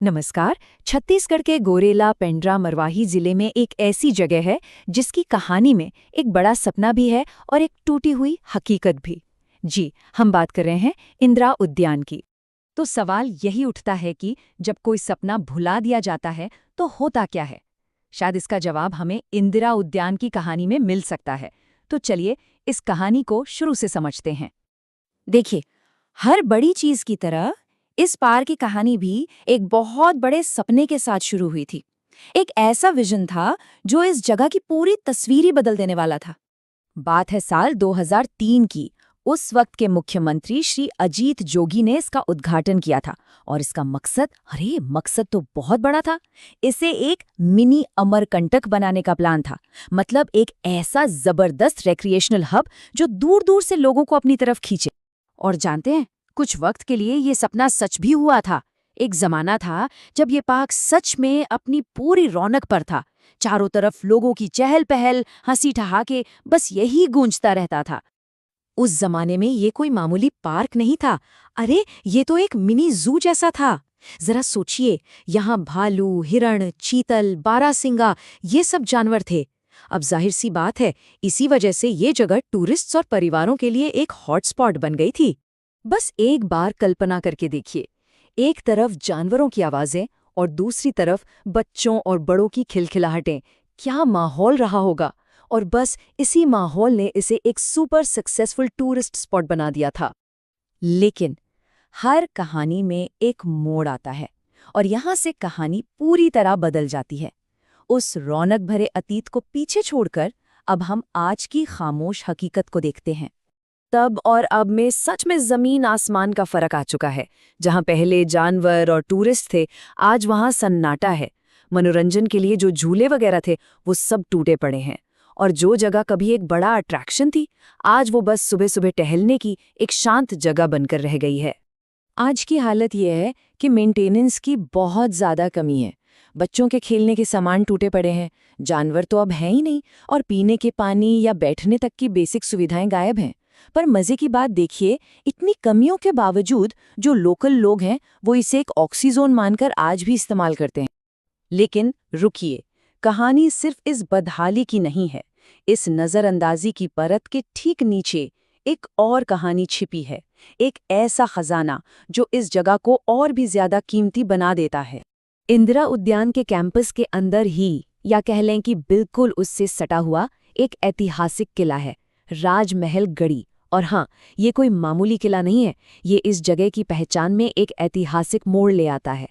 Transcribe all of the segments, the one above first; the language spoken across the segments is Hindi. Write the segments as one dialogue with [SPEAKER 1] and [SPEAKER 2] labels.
[SPEAKER 1] नमस्कार। छत्तीसगढ़ के गोरेला पेंड्रा मरवाही जिले में एक ऐसी जगह है जिसकी कहानी में एक बड़ा सपना भी है और एक टूटी हुई हकीकत भी। जी, हम बात कर रहे हैं इंदिरा उद्यान की। तो सवाल यही उठता है कि जब कोई सपना भुला दिया जाता है तो होता क्या है। शायद इसका जवाब हमें इंदिरा उद्यान की कहानी में मिल सकता है। तो चलिए इस कहानी को शुरू से समझते हैं। देखिए, हर बड़ी चीज की तरह इस पार की कहानी भी एक बहुत बड़े सपने के साथ शुरू हुई थी। एक ऐसा विजन था जो इस जगह की पूरी तस्वीर ही बदल देने वाला था। बात है साल 2003 की। उस वक्त के मुख्यमंत्री श्री अजीत जोगी ने इसका उद्घाटन किया था और इसका मकसद तो बहुत बड़ा था। इसे एक मिनी अमरकंटक बनाने का प्लान था। मतलब एक ऐसा जबरदस्त रिक्रिएशनल हब जो दूर दूर से लोगों को अपनी तरफ खींचे। और जानते हैं, कुछ वक्त के लिए ये सपना सच भी हुआ था। एक जमाना था जब ये पार्क सच में अपनी पूरी रौनक पर था। चारों तरफ लोगों की चहल पहल, हंसी ठहाके, बस यही गूंजता रहता था। उस जमाने में ये कोई मामूली पार्क नहीं था। अरे, ये तो एक मिनी जू जैसा था। जरा सोचिए, यहाँ भालू, हिरण, चीतल, बारहसिंगा, ये सब जानवर थे। अब जाहिर सी बात है, इसी वजह से ये जगह टूरिस्ट्स और परिवारों के लिए एक हॉटस्पॉट बन गई थी। बस एक बार कल्पना करके देखिए, एक तरफ जानवरों की आवाजें और दूसरी तरफ बच्चों और बड़ों की खिलखिलाहटें। क्या माहौल रहा होगा। और बस इसी माहौल ने इसे एक सुपर सक्सेसफुल टूरिस्ट स्पॉट बना दिया था। लेकिन हर कहानी में एक मोड़ आता है और यहाँ से कहानी पूरी तरह बदल जाती है। उस रौनक भरे अतीत को पीछे छोड़कर अब हम आज की खामोश हकीकत को देखते हैं। तब और अब में सच में जमीन आसमान का फर्क आ चुका है। जहां पहले जानवर और टूरिस्ट थे, आज वहां सन्नाटा है। मनोरंजन के लिए जो झूले वगैरह थे वो सब टूटे पड़े हैं। और जो जगह कभी एक बड़ा अट्रैक्शन थी, आज वो बस सुबह सुबह टहलने की एक शांत जगह बनकर रह गई है। आज की हालत ये है कि मेंटेनेंस की बहुत ज्यादा कमी है। बच्चों के खेलने के सामान टूटे पड़े हैं, जानवर तो अब हैं ही नहीं, और पीने के पानी या बैठने तक की बेसिक सुविधाएं गायब हैं। पर मजे की बात देखिए, इतनी कमियों के बावजूद जो लोकल लोग हैं वो इसे एक ऑक्सीजोन मानकर आज भी इस्तेमाल करते हैं। लेकिन रुकिए, कहानी सिर्फ इस बदहाली की नहीं है। इस नजरअंदाजी की परत के ठीक नीचे एक और कहानी छिपी है। एक ऐसा खजाना जो इस जगह को और भी ज्यादा कीमती बना देता है। इंदिरा उद्यान के कैंपस के अंदर ही, या कह लें कि बिल्कुल उससे सटा हुआ, एक ऐतिहासिक किला है, राजमहल गढ़ी। और हाँ, ये कोई मामूली किला नहीं है। ये इस जगह की पहचान में एक ऐतिहासिक मोड़ ले आता है।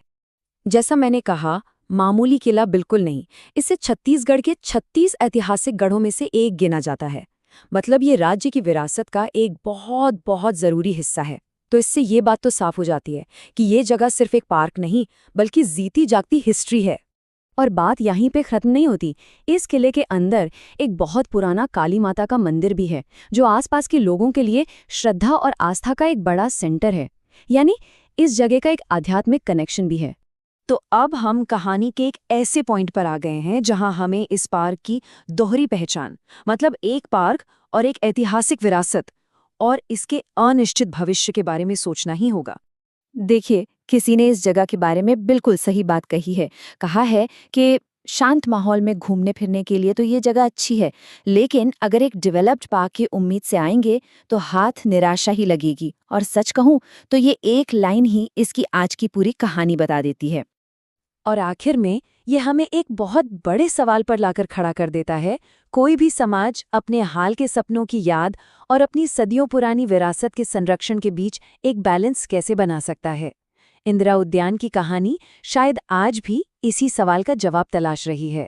[SPEAKER 1] जैसा मैंने कहा, मामूली किला बिल्कुल नहीं। इसे छत्तीसगढ़ के 36 ऐतिहासिक गढ़ों में से एक गिना जाता है। मतलब ये राज्य की विरासत का एक बहुत बहुत जरूरी हिस्सा है। तो इससे ये बात तो साफ हो जाती है कि ये जगह सिर्फ एक पार्क नहीं, बल्कि जीती जागती हिस्ट्री है। और बात यहीं पे खत्म नहीं होती। इस किले के अंदर एक बहुत पुराना काली माता का मंदिर भी है, जो आसपास के लोगों के लिए श्रद्धा और आस्था का एक बड़ा सेंटर है। यानी इस जगह का एक आध्यात्मिक कनेक्शन भी है। तो अब हम कहानी के एक ऐसे पॉइंट पर आ गए हैं जहां हमें इस पार्क की दोहरी पहचान, मतलब एक पार्क और एक ऐतिहासिक विरासत, और इसके अनिश्चित भविष्य के बारे में सोचना ही होगा। देखिए, किसी ने इस जगह के बारे में बिल्कुल सही बात कही है। कहा है कि शांत माहौल में घूमने फिरने के लिए तो ये जगह अच्छी है, लेकिन अगर एक डेवलप्ड पार्क की उम्मीद से आएंगे तो हाथ निराशा ही लगेगी। और सच कहूं तो ये एक लाइन ही इसकी आज की पूरी कहानी बता देती है। और आखिर में ये हमें एक बहुत बड़े सवाल पर लाकर खड़ा कर देता है। कोई भी समाज अपने हाल के सपनों की याद और अपनी सदियों पुरानी विरासत के संरक्षण के बीच एक बैलेंस कैसे बना सकता है। इंदिरा उद्यान की कहानी शायद आज भी इसी सवाल का जवाब तलाश रही है।